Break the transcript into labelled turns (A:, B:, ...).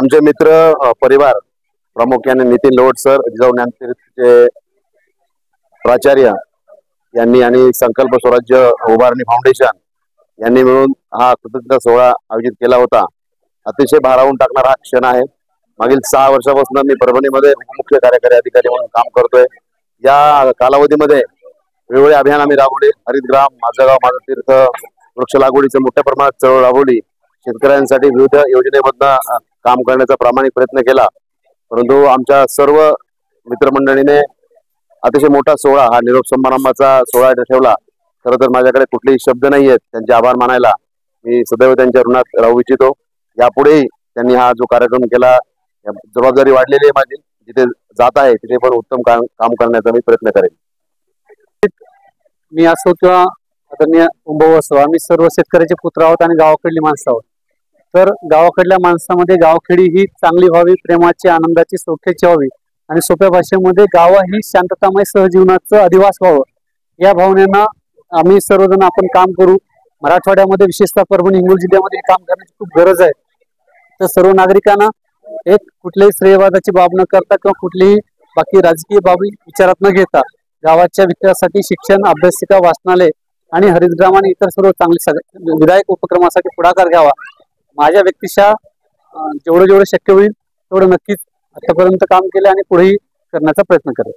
A: आमचे मित्र परिवार प्रामुख्याने नितीन लोट सर, जिजाऊ ज्ञानपीठचे प्राचार्य यांनी आणि संकल्प स्वराज्य उभारणी फाउंडेशन यांनी मिळून हा कृतज्ञता सोहळा आयोजित केला होता। अतिशय भारावून टाकणारा हा क्षण आहे। मागील 6 वर्षापासून मी परभणीमध्ये मुख्य कार्यकारी अधिकारी म्हणून काम करतोय। या कालावधीमध्ये वेगवेगळे अभियान आम्ही राबवले। हरितग्राम, माझं गाव माझं तीर्थ, वृक्ष लागवडीचं मोठ्या प्रमाणात चळवळ राबवली। शेतकऱ्यांसाठी विविध योजनेमधून काम करण्याचा प्रामाणिक प्रयत्न केला। परंतु आमच्या सर्व मित्रमंडळीने अतिशय मोठा सोहळा, हा निरोप समारंभाचा सोहळा ठेवला। खरं तर माझ्याकडे कुठलेही शब्द नाही आहेत त्यांचे आभार मानायला। मी सदैव त्यांच्या ऋणात राहू इच्छितो। यापुढेही त्यांनी हा जो कार्यक्रम केला, जबाबदारी वाढलेली आहे माझी। जिथे जात आहे तिथे पण उत्तम काम करण्याचा मी प्रयत्न करेन।
B: मी असो किंवा आदरणीय उंबव असो, आम्ही सर्व शेतकऱ्याचे पुत्र आहोत आणि गावाकडली माणसं आहोत। तर गावाकडल्या माणसामध्ये गावखेडी ही चांगली व्हावी, प्रेमाची, आनंदाची, सौख्याची व्हावी आणि सोप्या भाषेमध्ये गाव ही शांततामय सहजीवनाचं अधिवास व्हावं, या भावनेनं आम्ही सर्वजण आपण काम करू। मराठवाड्यामध्ये विशेषतः परभणी हिंगोली जिल्ह्यामध्ये काम करण्याची खूप गरज आहे। तर सर्व नागरिकांना एक कुठल्याही श्रेयवादाची बाब न करता किंवा कुठलीही बाकी राजकीय बाबी विचारात न घेता गावाच्या विकासासाठी शिक्षण, अभ्यासिका, वाचनालय आणि हरितग्राम आणि इतर सर्व चांगले विधायक उपक्रमासाठी पुढाकार घ्यावा। माझ्या व्यक्तिशः जेवढं शक्य होईल तेवढं नक्कीच आतापर्यंत काम केले आणि पुढेही करण्याचा प्रयत्न करेल।